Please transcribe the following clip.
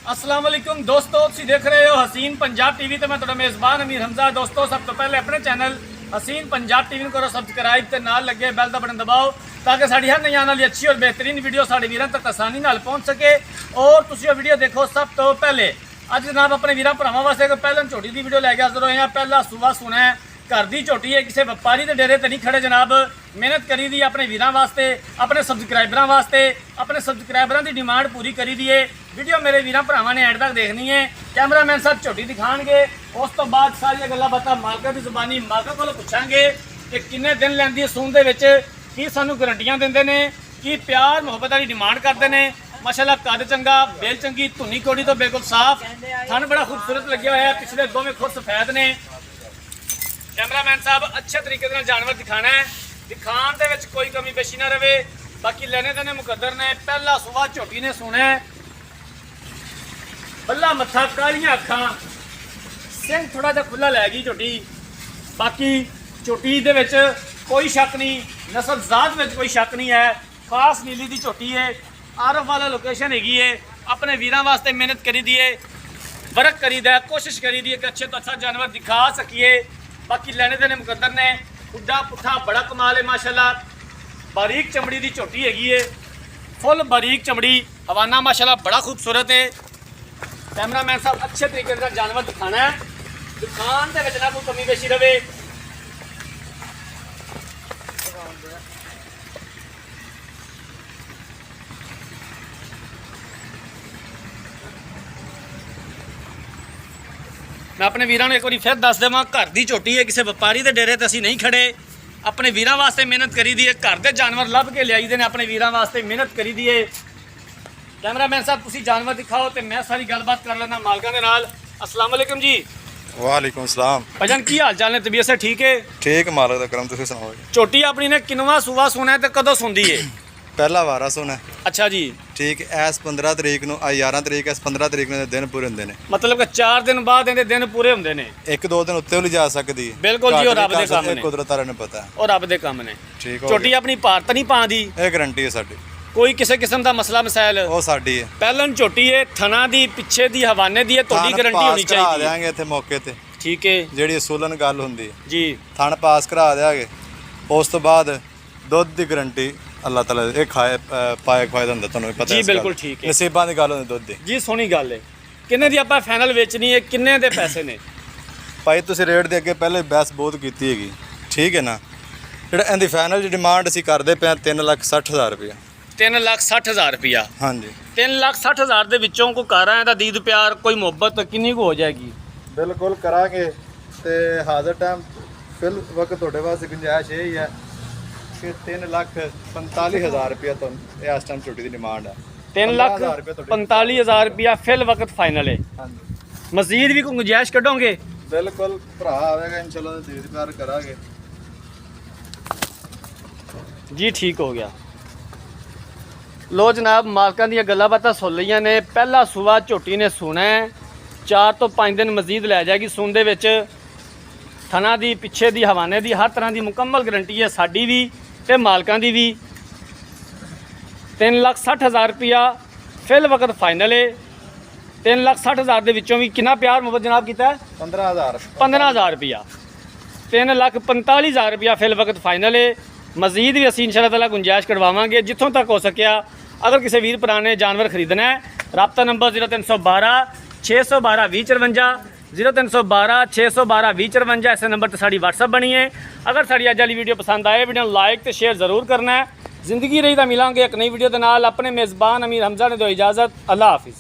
अस्सलाम वालेकुम दोस्तों, तुसीं देख रहे हो हसीन पंजाब टीवी तो मैं तुहाडा मेज़बान अमीर हमजा। दोस्तों सब तो पहले अपने चैनल हसीन पंजाब टीवी करो सबसक्राइब ते नाल लगे बैल का बटन दबाओ ताकि साड़ी हर नई आने वाली अच्छी और बेहतरीन वीडियो साढ़े वीरों तक आसानी नाल पहुँच सके और तुसीं वो वीडियो देखो सब तो पहले। अज जनाब अपने वीर भरावां वास्ते एक पहलन झोटी की वीडियो लैके हाज़र होए हैं। पहला सूबा सुना है, घर की झोटी है, किसी व्यापारी के डेरे तो नहीं खड़े जनाब। मेहनत करी दी अपने वीरों वास्ते, अपने सबसक्राइबरों वास्ते, अपने सबसक्राइबरों की डिमांड पूरी करी दी है। वीडियो मेरे वीरों भरावां ने एंड तक देखनी है। कैमरामैन साहब झोटी दिखाएंगे, उस तो बाद सारिया गल्लां बातां मालका की जुबानी मालका को पूछांगे कि किन्ने दिन लैंदी है सून दे विच, की सानू गारंटियां दिंदे ने, की प्यार मुहब्बत वाली डिमांड करते हैं। माशाल्लाह कद चंगा, बेल चंगी, धुनी कोड़ी तो बिल्कुल साफ, थन बड़ा खूबसूरत लगे हुआ है। पिछले दोवें खुद सफेद ने। कैमरामैन साहब अच्छे तरीके से जानवर दिखाना है, दिखाने दे विच कोई कमी पेशी ना रहे। बाकी लेने देने मुकद्दर ने। पहला सुबह झोटी ने सुना है, बल्ला मत्था, कालियां अखां, सिंह थोड़ा जिहा खुला लै गई झोटी। बाकी झोटी दे विच कोई शक नहीं, नस्ल जात में कोई शक नहीं है। खास नीली की झोटी है, आरफ वाला लोकेशन हैगी है। अपने वीरों वास्ते मेहनत करी दी है, वर्क करी दा, कोशिश करी दी है कि अच्छे तो अच्छा जानवर दिखा सकिए। बाकी लेने देने मुकद्दर ने। उड्डा पुट्ठा बड़ा कमाल है माशाल्लाह। बारीक चमड़ी की झोटी हैगी है, फुल बारीक चमड़ी, हवाना माशाल्लाह बड़ा खूबसूरत है। कैमरामैन साहब अच्छे तरीके से जानवर दिखाना है, दुकान के विच ना कोई कमी पेशी रहे। मैं अपने वीरों को एक बार फिर दस देवां, घर की झोटी है, किसी व्यापारी के डेरे तो असीं नहीं खड़े। अपने वीरों वास्ते मेहनत करी दी है, घर के जानवर लभ के लियाई दे ने, अपने वीरों वास्ते मेहनत करी दी है। कैमरामैन साहब तुसीं जानवर दिखाओ तो मैं सारी गलबात कर लेना मालकां दे नाल। अस्सलाम वालेकुम जी। वालेकुम सलाम। भजन की हाल चाल ने, तबीयत से ठीक है? ठीक मालक दा करम, तुसीं सुनाओ। झोटी अपनी ने किनवा सूबा सुना है तो कदों सुनदी है? पहला वारा सुना। अच्छा जी। ठीक, इस 15 तरीक नूं, 11 तरीक, इस 15 तरीक नूं दिन पूरे होंदे ने। मतलब कि 4 दिन बाद इहदे दिन पूरे होंदे ने। एक दो दिन उत्ते भी जा सकदी है। बिल्कुल जी, और रब दे काम ने, कुदरत वाले ने पता है, और रब दे काम ने। ठीक हो झोटी अपनी भारत नहीं पांदी, ये गारंटी है साडी। कोई किसी किस्म का मसला मसाइल वो साडी है। पहलन झोटी है, थना दी, पिछे दी, हवाने दी है, थोड़ी गारंटी होनी करा चाहिए। देंगे इत्थे मौके ते, ठीक है ਜਿਹੜੀ ਅਸੂਲਨ ਗੱਲ ਹੁੰਦੀ ਹੈ जी। ਥਣ ਪਾਸ ਕਰਾ ਦੇਾਂਗੇ। ਉਸ ਤੋਂ ਬਾਅਦ ਦੁੱਧ ਦੀ ਗਾਰੰਟੀ ਅੱਲਾਹ ਤਾਲਾ ਇਹ ਖਾਏ ਪਾਏ ਖਵਾਏ ਦਿੰਦਾ, ਤੁਹਾਨੂੰ ਵੀ ਪਤਾ जी ਇਸ ਗੱਲ बिल्कुल ठीक है ਨਸੀਬਾਂ ਦੀ ਗੱਲ ਹੁੰਦੀ ਦੁੱਧ ਦੀ। जी। सोहनी गल है। किन्ने दी आपां फाइनल बेचनी है, किन्ने दे पैसे ने? ਭਾਈ ਤੁਸੀਂ ਰੇਟ ਦੇ ਅੱਗੇ ਪਹਿਲੇ ਬਹਿਸ ਬਹੁਤ ਕੀਤੀ ਹੈਗੀ, ਠੀਕ ਹੈ ਨਾ। ਜਿਹੜਾ ਇਹਦੀ ਫਾਈਨਲ ਦੀ ਡਿਮਾਂਡ ਅਸੀਂ ਕਰਦੇ ਪਏ 3,60,000 ਰੁਪਇਆ। 3,60,000 रुपया। ਹਾਂਜੀ 3,60,000 ਦੇ ਵਿੱਚੋਂ ਕੋਈ ਕਾਰਾਂ ਦਾ ਦੀਦ ਪਿਆਰ, ਕੋਈ ਮੁਹੱਬਤ ਕਿੰਨੀ ਕੁ ਹੋ ਜਾਏਗੀ? ਬਿਲਕੁਲ ਕਰਾਂਗੇ। ਤੇ ਹਾਜ਼ਰ ਟਾਈਮ ਫਿਲ ਵਕਤ ਤੁਹਾਡੇ ਵਾਸਤੇ ਗੁੰਜਾਇਸ਼ ਇਹ ਹੀ ਹੈ ਕਿ 3,45,000 ਰੁਪਇਆ ਤੁਹਾਨੂੰ ਇਸ ਟਾਈਮ ਛੋਟੀ ਦੀ ਡਿਮਾਂਡ ਹੈ। 3,45,000 रुपया फिल वक्त फाइनल है। ਹਾਂਜੀ मजीद भी कोई गुंजाइश कढोगे? ਬਿਲਕੁਲ ਭਰਾ ਆਵੇਗਾ ਇਨਸ਼ਾਅੱਲਾ ਦੀਦ ਪਿਆਰ ਕਰਾਂਗੇ जी। ठीक हो गया। लो जनाब, मालकां दी गल्लां बातां सुन लईआं ने। पहला सूबा झोटी ने सुना है, 4 तो 5 दिन मजीद लै जाएगी सून दे विच। थना दी, पिछे दी, हवाने दी, हर तरह की मुकम्मल गारंटी है साडी भी ते मालकां दी भी। 3,60,000 रुपया फिल वक्त फाइनल है। 3,60,000 दे विचों भी कितना प्यार मुहब्बत जनाब कीता है? 15,000 रुपया। 3,45,000 रुपया फिल वक्त फाइनल है। मजीद भी असीं इंशाअल्लाह ताला गुंजाइश करवावांगे जिथों तक हो सकिया। अगर किसी वीर भरा ने जानवर खरीदना है, राबता नंबर 0312 612 2054, 0312 612 2054, ऐसे नंबर पर साड़ी WhatsApp बनी है। अगर साड़ी अज वाली वीडियो पसंद आए, वीडियो लाइक तो शेयर ज़रूर करना है। जिंदगी रही तो मिलांगे एक नई वीडियो के नाल। अपने मेज़बान अमीर हमजा ने दो इजाज़त। अल्लाह हाफिज़।